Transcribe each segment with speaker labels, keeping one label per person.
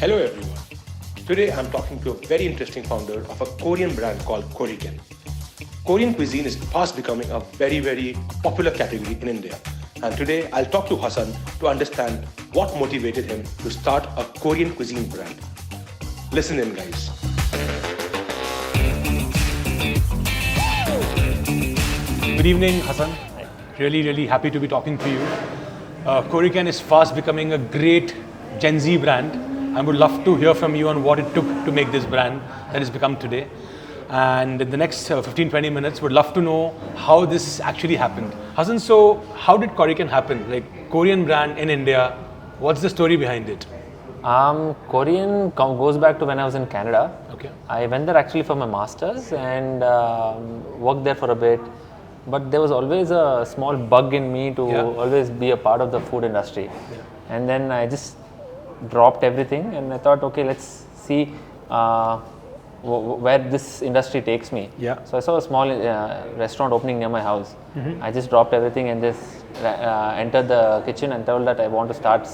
Speaker 1: Hello everyone. Today I'm talking to a very interesting founder of a Korean brand called Koriken. Korean cuisine is fast becoming a very popular category in India. And today I'll talk to Hassan to understand what motivated him to start a Korean cuisine brand. Listen in, guys. Good evening, Hassan. Really happy to be talking to you. Koriken is fast becoming a great Gen Z brand. I would love to hear from you on what it took to make this brand that has become today. And in the next 15-20 minutes, would love to know how this actually happened. Hassan, so how did Koriken happen? Like Korean brand in India, what's the story behind it?
Speaker 2: Korean goes back to when I was in Canada.
Speaker 1: Okay.
Speaker 2: I went there actually for my masters and worked there for a bit. But there was always a small bug in me to always be a part of the food industry.
Speaker 1: Yeah.
Speaker 2: And then I just dropped everything and I thought, okay, let's see where this industry takes me.
Speaker 1: Yeah.
Speaker 2: So I saw a small restaurant opening near my house. Mm-hmm. I just dropped everything and just entered the kitchen and told that I want to start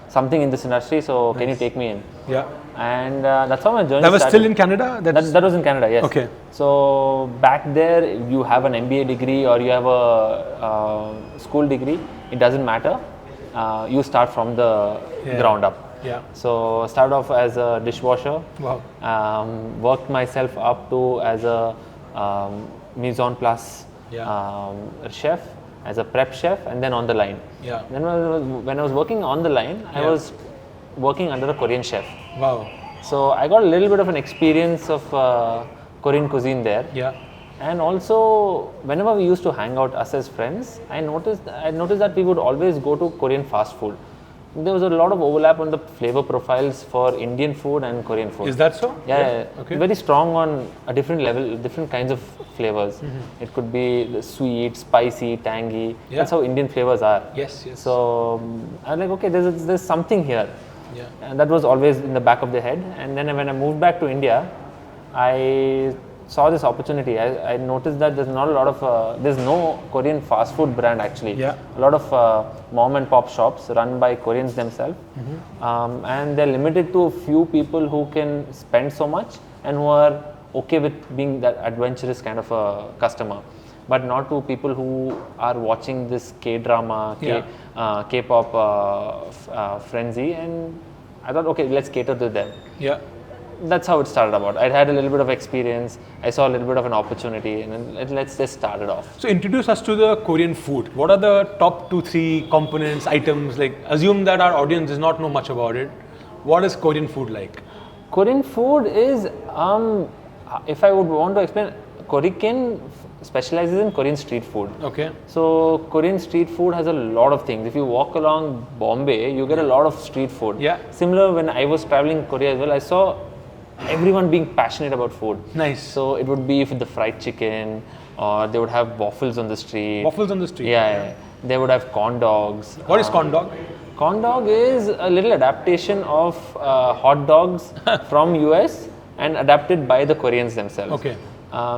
Speaker 2: something in this industry. So can you take me in?
Speaker 1: Yeah.
Speaker 2: And that's how my journey started.
Speaker 1: That was still in Canada?
Speaker 2: That was in Canada, yes.
Speaker 1: Okay.
Speaker 2: So back there, you have an MBA degree or you have a school degree, it doesn't matter. You start from the ground up.
Speaker 1: Yeah.
Speaker 2: So started off as a dishwasher.
Speaker 1: Wow.
Speaker 2: Worked myself up to as a mise en place chef, as a prep chef, and then on the line.
Speaker 1: Yeah.
Speaker 2: Then when I was working on the line, I was working under a Korean chef.
Speaker 1: Wow.
Speaker 2: So I got a little bit of an experience of Korean cuisine there.
Speaker 1: Yeah.
Speaker 2: And also, whenever we used to hang out us as friends, I noticed that we would always go to Korean fast food. There was a lot of overlap on the flavor profiles for Indian food and Korean food.
Speaker 1: Is that so?
Speaker 2: Yeah.
Speaker 1: Okay.
Speaker 2: Very strong on a different level, different kinds of flavors. Mm-hmm. It could be the sweet, spicy, tangy. Yeah. That's how Indian flavors are.
Speaker 1: Yes.
Speaker 2: So I'm like, okay, there's something here.
Speaker 1: Yeah.
Speaker 2: And that was always in the back of the head. And then when I moved back to India, I saw this opportunity. I noticed that there's not a lot of, there's no Korean fast food brand actually.
Speaker 1: Yeah.
Speaker 2: A lot of mom and pop shops run by Koreans themselves. Mm-hmm. And they're limited to a few people who can spend so much and who are okay with being that adventurous kind of a customer. But not to people who are watching this K-drama, K-pop frenzy, and I thought, okay, let's cater to them.
Speaker 1: Yeah.
Speaker 2: That's how it started about. I had a little bit of experience, I saw a little bit of an opportunity, and then let's just start it off.
Speaker 1: So introduce us to the Korean food. What are the top 2-3 components, items? Like, assume that our audience does not know much about it. What is Korean food like?
Speaker 2: Korean food is, if I would want to explain, Koriken specializes in Korean street food.
Speaker 1: Okay.
Speaker 2: So Korean street food has a lot of things. If you walk along Bombay, you get a lot of street food.
Speaker 1: Yeah.
Speaker 2: Similar, when I was traveling Korea as well, I saw everyone being passionate about food.
Speaker 1: Nice.
Speaker 2: So it would be with the fried chicken, or they would have waffles on the street.
Speaker 1: Waffles on the street?
Speaker 2: Yeah. They would have corn dogs.
Speaker 1: What is corn dog?
Speaker 2: Corn dog is a little adaptation of hot dogs from US and adapted by the Koreans themselves.
Speaker 1: Okay.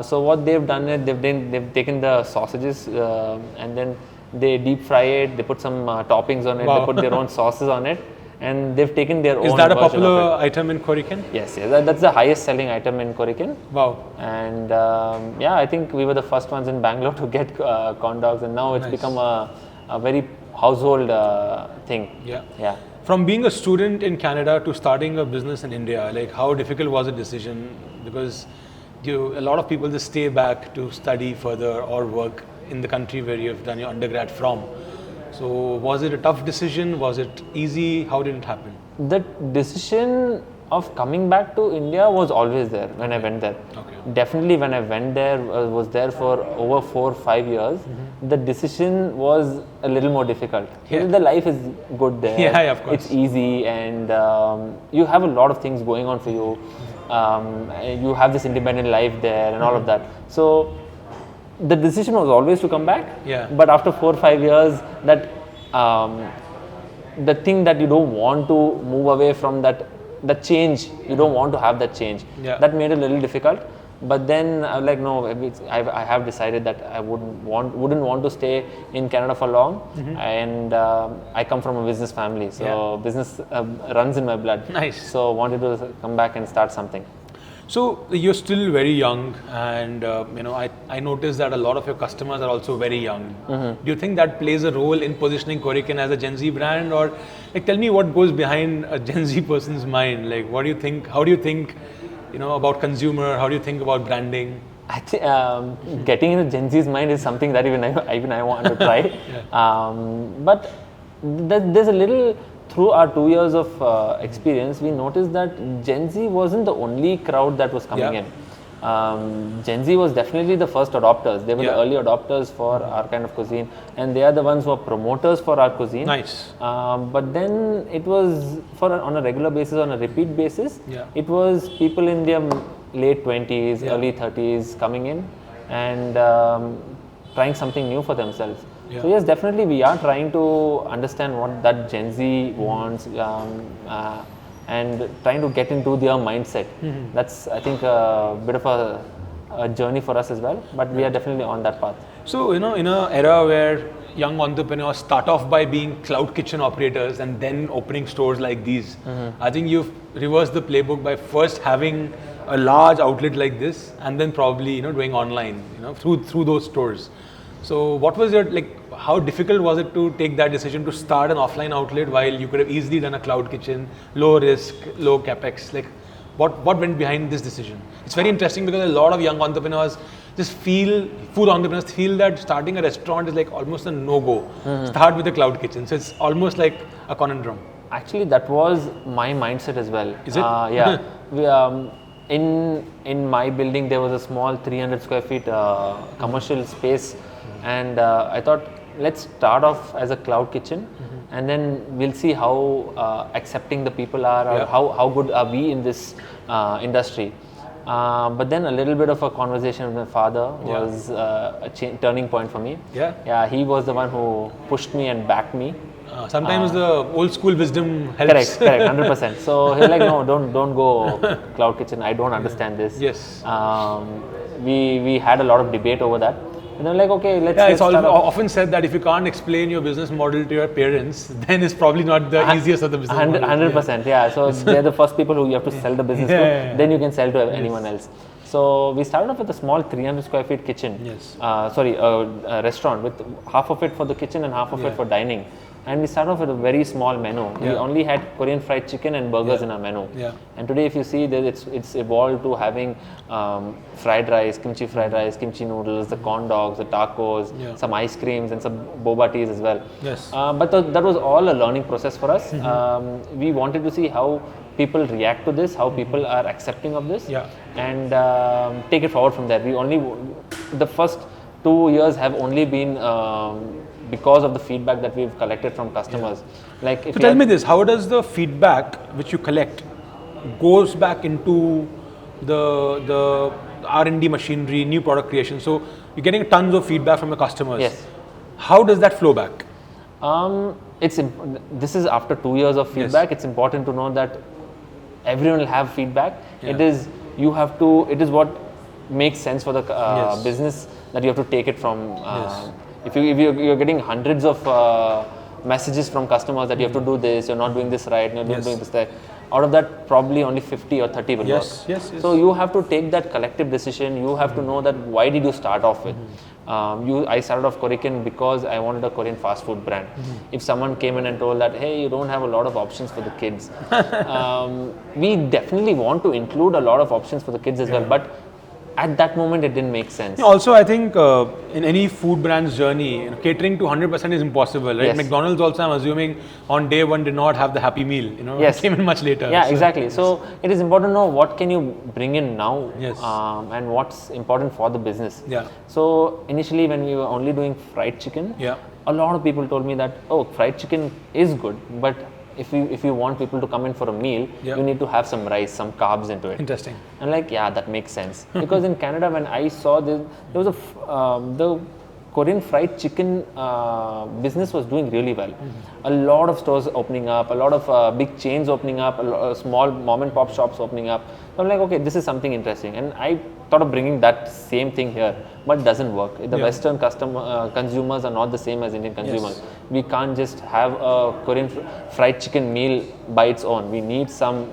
Speaker 2: So what they've done is they've taken the sausages and then they deep fry it. They put some toppings on it.
Speaker 1: Wow.
Speaker 2: They put their own sauces on it, and they've taken their own.
Speaker 1: Is that a
Speaker 2: version
Speaker 1: popular
Speaker 2: of it.
Speaker 1: item in Koriken?
Speaker 2: Yes. That's the highest selling item in Koriken.
Speaker 1: Wow.
Speaker 2: And I think we were the first ones in Bangalore to get corn dogs, and now it's become a very household thing.
Speaker 1: Yeah. From being a student in Canada to starting a business in India, like how difficult was the decision? Because a lot of people just stay back to study further or work in the country where you have done your undergrad from. So was it a tough decision? Was it easy? How did it happen?
Speaker 2: The decision of coming back to India was always there when I went there.
Speaker 1: Okay.
Speaker 2: Definitely when I went there, was there for over 4 or 5 years, the decision was a little more difficult.
Speaker 1: Yeah.
Speaker 2: The life is good there.
Speaker 1: Yeah, of course.
Speaker 2: It's easy, and you have a lot of things going on for you. You have this independent life there and all of that. So the decision was always to come back.
Speaker 1: Yeah.
Speaker 2: But after 4 or 5 years, that the thing that you don't want to move away from, that change, you don't want to have that change.
Speaker 1: Yeah.
Speaker 2: That made it a little difficult. But then I was like, no, I have decided that I wouldn't want to stay in Canada for long, and I come from a business family, so business runs in my blood.
Speaker 1: Nice.
Speaker 2: So wanted to come back and start something.
Speaker 1: So you're still very young, and I noticed that a lot of your customers are also very young. Do you think that plays a role in positioning Koriken as a Gen Z brand, or like tell me what goes behind a Gen Z person's mind? Like, what do you think? How do you think, about consumer? How do you think about branding?
Speaker 2: I think getting into Gen Z's mind is something that even I want to try. But there's a little. Through our 2 years of experience, we noticed that Gen Z wasn't the only crowd that was coming in. Gen Z was definitely the first adopters. They were the early adopters for our kind of cuisine, and they are the ones who are promoters for our cuisine.
Speaker 1: Nice.
Speaker 2: But then it was on a regular basis, on a repeat basis. It was people in their late 20s, early 30s coming in and trying something new for themselves. So yes, definitely we are trying to understand what that Gen Z wants and trying to get into their mindset. That's, I think, a bit of a journey for us as well, but we are definitely on that path.
Speaker 1: So, in an era where young entrepreneurs start off by being cloud kitchen operators and then opening stores like these, I think you've reversed the playbook by first having a large outlet like this and then probably, doing online, through those stores. So what was your, how difficult was it to take that decision to start an offline outlet while you could have easily done a cloud kitchen, low risk, low capex? What went behind this decision? It's very interesting because a lot of young entrepreneurs food entrepreneurs feel that starting a restaurant is like almost a no-go. Start with a cloud kitchen. So it's almost like a conundrum.
Speaker 2: Actually, that was my mindset as well.
Speaker 1: Is it?
Speaker 2: Yeah. In my building, there was a small 300 square feet commercial space. And I thought, let's start off as a cloud kitchen, and then we'll see how accepting the people are, or how good are we in this industry. But then a little bit of a conversation with my father was a turning point for me. Yeah, he was the one who pushed me and backed me.
Speaker 1: Sometimes the old school wisdom helps.
Speaker 2: Correct, 100%. So he was like, no, don't go cloud kitchen. I don't understand this.
Speaker 1: Yes.
Speaker 2: We had a lot of debate over that. And I'm like, okay, let's
Speaker 1: it's
Speaker 2: start
Speaker 1: often said that if you can't explain your business model to your parents, then it's probably not the easiest of the business
Speaker 2: 100%, yeah. So they're the first people who you have to sell the business to, then you can sell to anyone else. So we started off with a small 300 square feet kitchen. A restaurant with half of it for the kitchen and half of it for dining. And we started off with a very small menu. We only had Korean fried chicken and burgers in our menu. And today, if you see that it's evolved to having fried rice, kimchi noodles, the corn dogs, the tacos, some ice creams and some boba teas as well. But that was all a learning process for us. We wanted to see how people react to this, how people are accepting of this, and take it forward from there. The first 2 years have only been because of the feedback that we've collected from customers. So
Speaker 1: tell me this, how does the feedback which you collect goes back into the R&D machinery, new product creation? So you're getting tons of feedback from your customers.
Speaker 2: Yes.
Speaker 1: How does that flow back?
Speaker 2: This is after 2 years of feedback. It's important to know that everyone will have feedback. It is what makes sense for the business, that you have to take it from. If you're getting hundreds of messages from customers that you have to do this, you're not doing this right, you're not doing this right. Out of that, probably only 50 or 30 will work. So you have to take that collective decision. You have to know that why did you start off with. I started off Koriken because I wanted a Korean fast food brand. If someone came in and told that, hey, you don't have a lot of options for the kids, we definitely want to include a lot of options for the kids as well. But at that moment, it didn't make sense.
Speaker 1: Also, I think in any food brand's journey, catering to 100% is impossible, right? McDonald's also, I'm assuming, on day one did not have the Happy Meal. It came in much later.
Speaker 2: Yeah, exactly. So it is important to know what can you bring in now, and what's important for the business. So initially, when we were only doing fried chicken, a lot of people told me that, oh, fried chicken is good, but if you want people to come in for a meal, you need to have some rice, some carbs into it.
Speaker 1: Interesting.
Speaker 2: And that makes sense. Because in Canada, when I saw this, there was Korean fried chicken business was doing really well. A lot of stores opening up, a lot of big chains opening up, small mom and pop shops opening up. So I'm like, okay, this is something interesting, and I thought of bringing that same thing here, but it doesn't work. The Western consumers are not the same as Indian consumers.
Speaker 1: Yes.
Speaker 2: We can't just have a Korean fried chicken meal by its own. We need some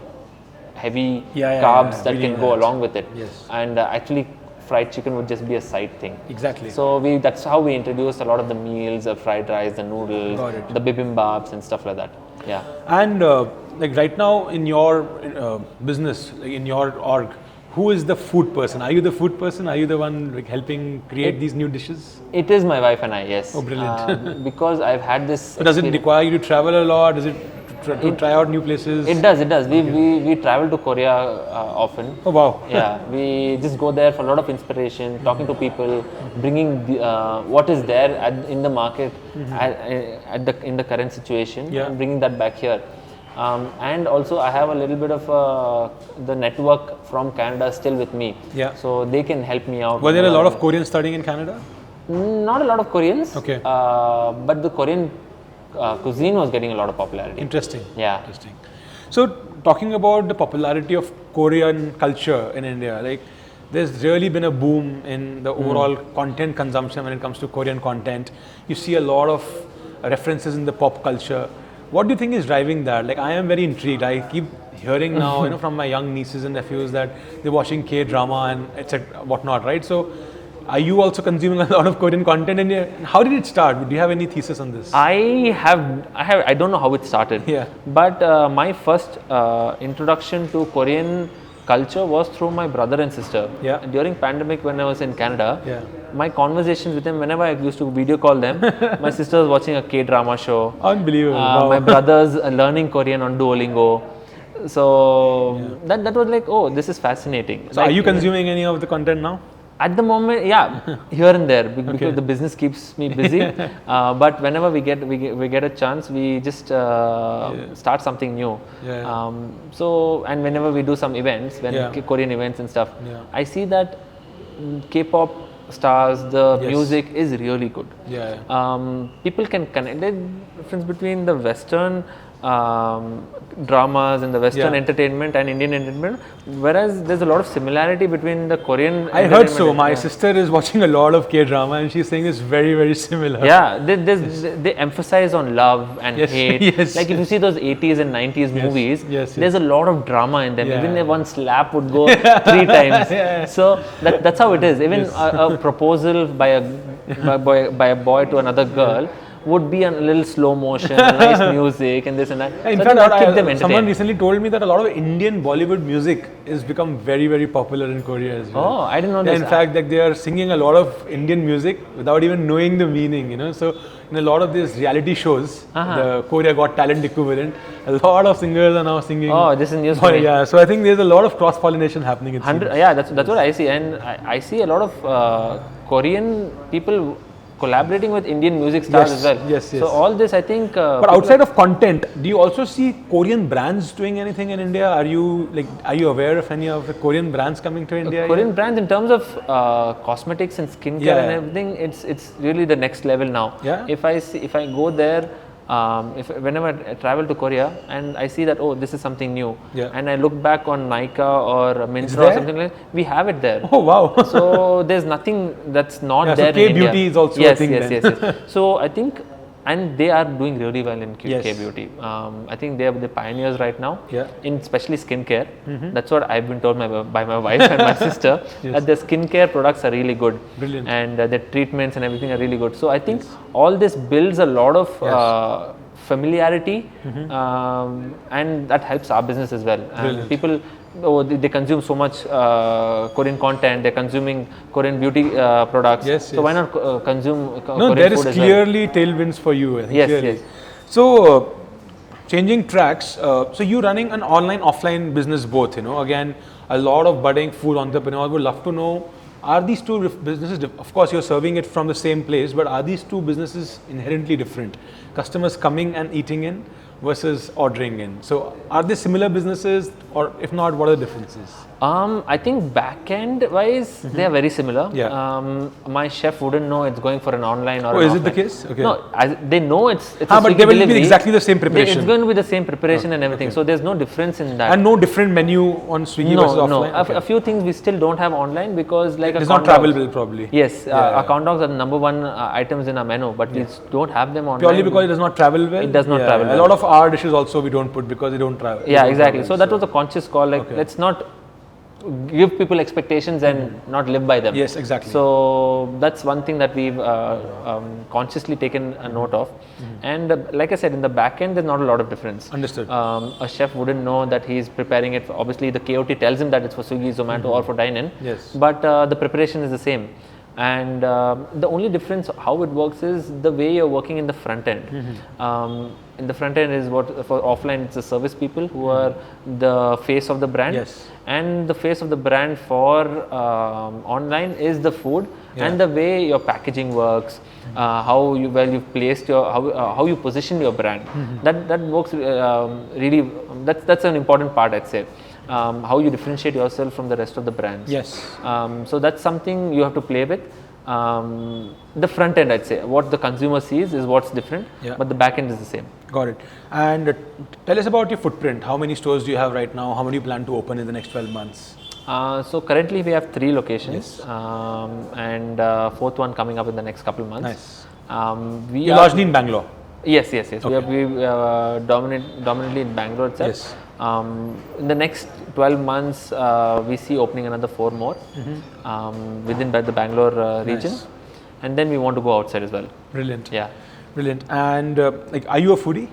Speaker 2: heavy carbs that can go along with it.
Speaker 1: Yes.
Speaker 2: And actually, fried chicken would just be a side thing.
Speaker 1: Exactly.
Speaker 2: So that's how we introduced a lot of the meals, the fried rice, the noodles, the bibimbaps and stuff like that. Yeah.
Speaker 1: And like right now in your business, like in your org, who is the food person? Are you the food person? Are you the one like helping create these new dishes?
Speaker 2: It is my wife and I, yes.
Speaker 1: Oh, brilliant.
Speaker 2: Because I've had this.
Speaker 1: So does it require you to travel a lot? Does it to try out new places?
Speaker 2: It does. We travel to Korea often.
Speaker 1: Oh wow.
Speaker 2: Yeah, we just go there for a lot of inspiration, talking to people, bringing what is there in the market in the current situation, and bringing that back here. And also I have a little bit of the network from Canada still with me.
Speaker 1: Yeah.
Speaker 2: So they can help me out.
Speaker 1: Were there a lot of Koreans studying in Canada?
Speaker 2: Not a lot of Koreans.
Speaker 1: Okay.
Speaker 2: But the Korean cuisine was getting a lot of popularity.
Speaker 1: Interesting.
Speaker 2: Yeah.
Speaker 1: Interesting. So talking about the popularity of Korean culture in India, like there's really been a boom in the overall content consumption when it comes to Korean content. You see a lot of references in the pop culture. What do you think is driving that? Like I am very intrigued. I keep hearing now, from my young nieces and nephews that they're watching K-drama and etc. whatnot, right? So are you also consuming a lot of Korean content? And how did it start? Do you have any thesis on this?
Speaker 2: I don't know how it started.
Speaker 1: Yeah.
Speaker 2: But my first introduction to Korean culture was through my brother and sister.
Speaker 1: Yeah.
Speaker 2: During pandemic when I was in Canada,
Speaker 1: my
Speaker 2: conversations with them, whenever I used to video call them, my sister was watching a K-drama show.
Speaker 1: Unbelievable. Wow.
Speaker 2: My brother's learning Korean on Duolingo. So that was like, oh, this is fascinating.
Speaker 1: So
Speaker 2: like,
Speaker 1: are you consuming any of the content now?
Speaker 2: At the moment, here and there, because the business keeps me busy. But whenever we get a chance, we just start something new. So and whenever we do some events, Korean events and stuff, I see that K-pop stars, the music is really good. People can connect. There's difference between the Western dramas and the Western entertainment and Indian entertainment, whereas there's a lot of similarity between the Korean.
Speaker 1: I heard so. My sister is watching a lot of K-drama and she's saying it's very, very similar.
Speaker 2: Yeah, they emphasize on love and hate. Like if you see those 80s and 90s movies, there's a lot of drama in them. Even if one slap would go 3 times. So that's how it is. Even a proposal by a boy to another girl would be a little slow motion, nice music and this and that.
Speaker 1: In fact, someone recently told me that a lot of Indian Bollywood music has become very, very popular in Korea as well.
Speaker 2: Oh, I didn't know this.
Speaker 1: In fact, like they are singing a lot of Indian music without even knowing the meaning, So in a lot of these reality shows, the Korea Got Talent equivalent, a lot of singers are now singing.
Speaker 2: Oh, this is news to me.
Speaker 1: Yeah, so I think there's a lot of cross-pollination happening.
Speaker 2: Yeah, that's what I see. And I see a lot of Korean people collaborating with Indian music stars as well. So all this, I think.
Speaker 1: But outside of content, do you also see Korean brands doing anything in India? Are you aware of any of the Korean brands coming to India?
Speaker 2: Korean brands in terms of cosmetics and skincare and everything, it's really the next level now. If I go there. Whenever I travel to Korea and I see that this is something new, and I look back on Nykaa or Myntra or something like that, we have it there.
Speaker 1: Oh wow!
Speaker 2: So there's nothing that's not there
Speaker 1: so
Speaker 2: in India.
Speaker 1: K-beauty is also a thing.
Speaker 2: Yes. So I think, and they are doing really well in K-beauty. I think they are the pioneers right now, in especially skincare. That's what I've been told by my wife and my sister, that the skincare products are really good.
Speaker 1: Brilliant.
Speaker 2: And the treatments and everything are really good. So I think all this builds a lot of familiarity, and that helps our business as well. And people, they consume so much Korean content, they're consuming Korean beauty products. So why not consume Korean food as well?
Speaker 1: There is clearly tailwinds for you, I think.
Speaker 2: Yes.
Speaker 1: So, changing tracks, so you running an online, offline business both, again, a lot of budding food entrepreneurs would love to know, are these two businesses, of course you're serving it from the same place, but are these two businesses inherently different? Customers coming and eating in versus ordering in. So are they similar businesses, or if not, what are the differences?
Speaker 2: I think back-end wise, they are very similar.
Speaker 1: Yeah.
Speaker 2: My chef wouldn't know it's going for an online or
Speaker 1: Oh,
Speaker 2: an
Speaker 1: is it the
Speaker 2: offline.
Speaker 1: case? Okay.
Speaker 2: No, they know it's a
Speaker 1: but
Speaker 2: Swiggy
Speaker 1: they will
Speaker 2: delivery.
Speaker 1: be exactly the same preparation.
Speaker 2: It's going to be the same preparation and everything. So there's no difference in that.
Speaker 1: And no different menu on Swiggy versus offline?
Speaker 2: No. A few things we still don't have online because like
Speaker 1: it's not travelable probably.
Speaker 2: Yes, our corn dogs are the number one items in our menu, but we don't have them online.
Speaker 1: Purely because it does not travel well?
Speaker 2: It does not travel well.
Speaker 1: A lot of our dishes also we don't put because they don't travel.
Speaker 2: Yeah, exactly. So that was a conscious call. Like, let's not give people expectations and not live by them.
Speaker 1: Yes, exactly.
Speaker 2: So that's one thing that we've consciously taken a note of. And like I said, in the back end, there's not a lot of difference.
Speaker 1: Understood.
Speaker 2: A chef wouldn't know that he's preparing it. Obviously, the KOT tells him that it's for Swiggy, Zomato, or for dine-in.
Speaker 1: Yes.
Speaker 2: But the preparation is the same. And the only difference how it works is the way you're working in the front end. In the front end is what for offline it's the service people who are the face of the brand.
Speaker 1: Yes.
Speaker 2: And the face of the brand for online is the food and the way your packaging works, how you've placed your how you position your brand. That works really. That's an important part, I'd say. How you differentiate yourself from the rest of the brands.
Speaker 1: Yes.
Speaker 2: So that's something you have to play with. The front end, I'd say, what the consumer sees is what's different, but the back end is the same.
Speaker 1: Got it. And tell us about your footprint. How many stores do you have right now? How many you plan to open in the next 12 months?
Speaker 2: So currently we have 3 locations, and fourth one coming up in the next couple of months.
Speaker 1: Nice. You're largely in Bangalore.
Speaker 2: Yes. Okay. We dominantly in Bangalore itself.
Speaker 1: Yes.
Speaker 2: In the next 12 months, we see opening another 4 more within the Bangalore region, and then we want to go outside as well.
Speaker 1: Brilliant.
Speaker 2: Yeah.
Speaker 1: Brilliant. And are you a foodie?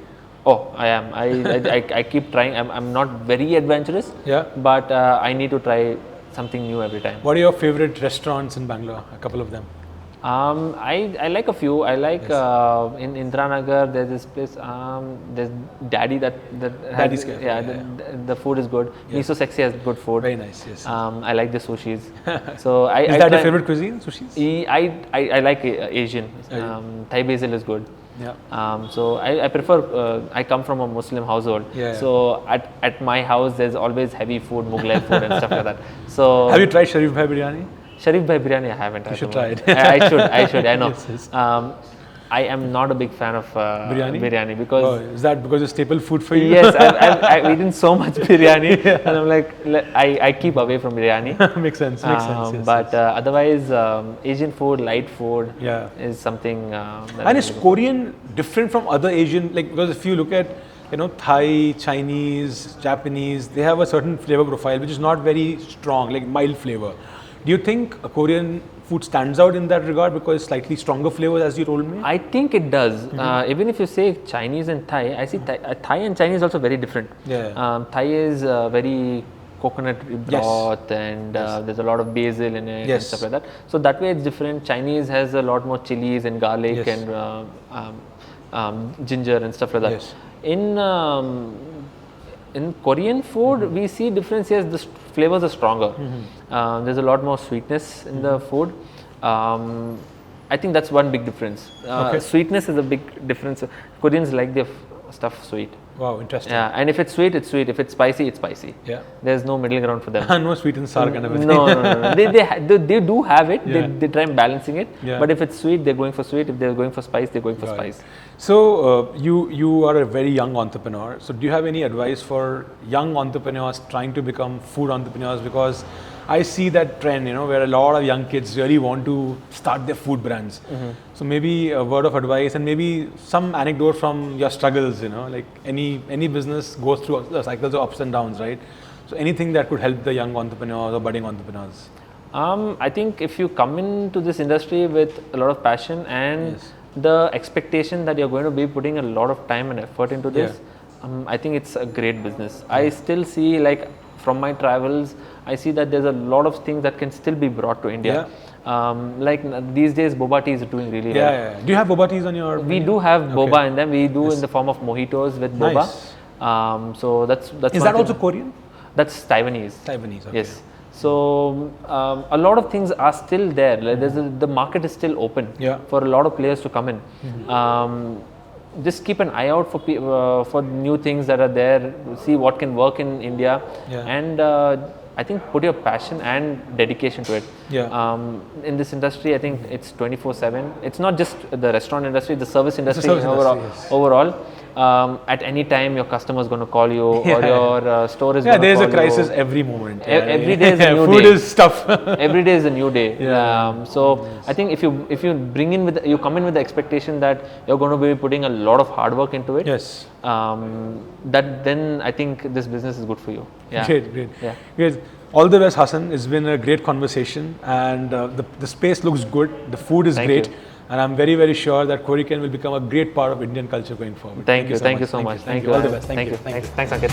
Speaker 2: Oh, I am. I keep trying. I'm not very adventurous.
Speaker 1: Yeah.
Speaker 2: But I need to try something new every time.
Speaker 1: What are your favorite restaurants in Bangalore? A couple of them.
Speaker 2: I like a few. I like in Indranagar. There's this place. There's Daddy
Speaker 1: Daddy's Cafe.
Speaker 2: The food is good. Miso Sexy has good food.
Speaker 1: Very nice. Yes.
Speaker 2: I like the sushis. So
Speaker 1: is that your favorite cuisine? Sushis?
Speaker 2: I like Asian. Thai basil is good.
Speaker 1: Yeah.
Speaker 2: So I prefer. I come from a Muslim household. So at my house there's always heavy food, Mughlai food and stuff like that. So
Speaker 1: have you tried Sharif Bhai biryani?
Speaker 2: Sharif Bhai biryani I haven't.
Speaker 1: You should try it.
Speaker 2: I should. I know.
Speaker 1: Yes.
Speaker 2: I am not a big fan of biryani because
Speaker 1: is that because it's staple food for you?
Speaker 2: Yes, I've eaten so much biryani and I'm like I keep away from biryani.
Speaker 1: Makes sense. Yes,
Speaker 2: but otherwise, Asian food, light food, is something.
Speaker 1: And is Korean different from other Asian? Like because if you look at Thai, Chinese, Japanese, they have a certain flavor profile which is not very strong, like mild flavor. Do you think a Korean food stands out in that regard because it's slightly stronger flavors, as you told me?
Speaker 2: I think it does. Even if you say Chinese and Thai, I see Thai and Chinese also very different. Thai is very coconut broth and there's a lot of basil in it and stuff like that. So that way it's different. Chinese has a lot more chilies and garlic and ginger and stuff like that. In Korean food, we see difference. Yes, the flavors are stronger. There's a lot more sweetness in the food. I think that's one big difference. Sweetness is a big difference. Koreans like their stuff sweet.
Speaker 1: Wow, interesting.
Speaker 2: Yeah, and if it's sweet, it's sweet. If it's spicy, it's spicy.
Speaker 1: Yeah.
Speaker 2: There's no middle ground for them.
Speaker 1: No sweet and sour kind of a thing.
Speaker 2: No. They do have it. They try balancing it. But if it's sweet, they're going for sweet. If they're going for spice, they're going for spice.
Speaker 1: So you are a very young entrepreneur. So do you have any advice for young entrepreneurs trying to become food entrepreneurs? Because I see that trend, where a lot of young kids really want to start their food brands. So maybe a word of advice and maybe some anecdote from your struggles, like any business goes through the cycles of ups and downs, right? So anything that could help the young entrepreneurs or budding entrepreneurs.
Speaker 2: I think if you come into this industry with a lot of passion and the expectation that you're going to be putting a lot of time and effort into this, I think it's a great business. I still see, like from my travels, I see that there's a lot of things that can still be brought to India. Like these days, boba tea is doing really well.
Speaker 1: Do you have boba teas on your
Speaker 2: We do have boba in them. We do in the form of mojitos with boba. So that's
Speaker 1: Is that also Korean?
Speaker 2: That's Taiwanese.
Speaker 1: Taiwanese, okay.
Speaker 2: Yes. So a lot of things are still there. Like the market is still open for a lot of players to come in. Just keep an eye out for new things that are there. See what can work in India, and I think put your passion and dedication to it.
Speaker 1: Yeah.
Speaker 2: In this industry, I think it's 24/7. It's not just the restaurant industry, the service industry,
Speaker 1: service
Speaker 2: overall.
Speaker 1: industry, yes.
Speaker 2: Overall, at any time your customer is going to call you, or your store is
Speaker 1: Yeah,
Speaker 2: going to
Speaker 1: there's
Speaker 2: call
Speaker 1: a crisis
Speaker 2: you.
Speaker 1: every moment.
Speaker 2: Every day is a new
Speaker 1: Food
Speaker 2: day.
Speaker 1: is tough.
Speaker 2: Every day is a new day.
Speaker 1: Yeah.
Speaker 2: So I think if you bring in you come in with the expectation that you're going to be putting a lot of hard work into it.
Speaker 1: Yes.
Speaker 2: Then I think this business is good for you. Yeah.
Speaker 1: Great.
Speaker 2: Yeah.
Speaker 1: Guys, all the best, Hassan. It's been a great conversation, and the space looks good. The food is
Speaker 2: Thank
Speaker 1: great,
Speaker 2: you.
Speaker 1: and I'm very, very sure that Koriken will become a great part of Indian culture going forward.
Speaker 2: Thank you so much.
Speaker 1: Thank you. All the best.
Speaker 2: Thank you. Thanks, Ankit.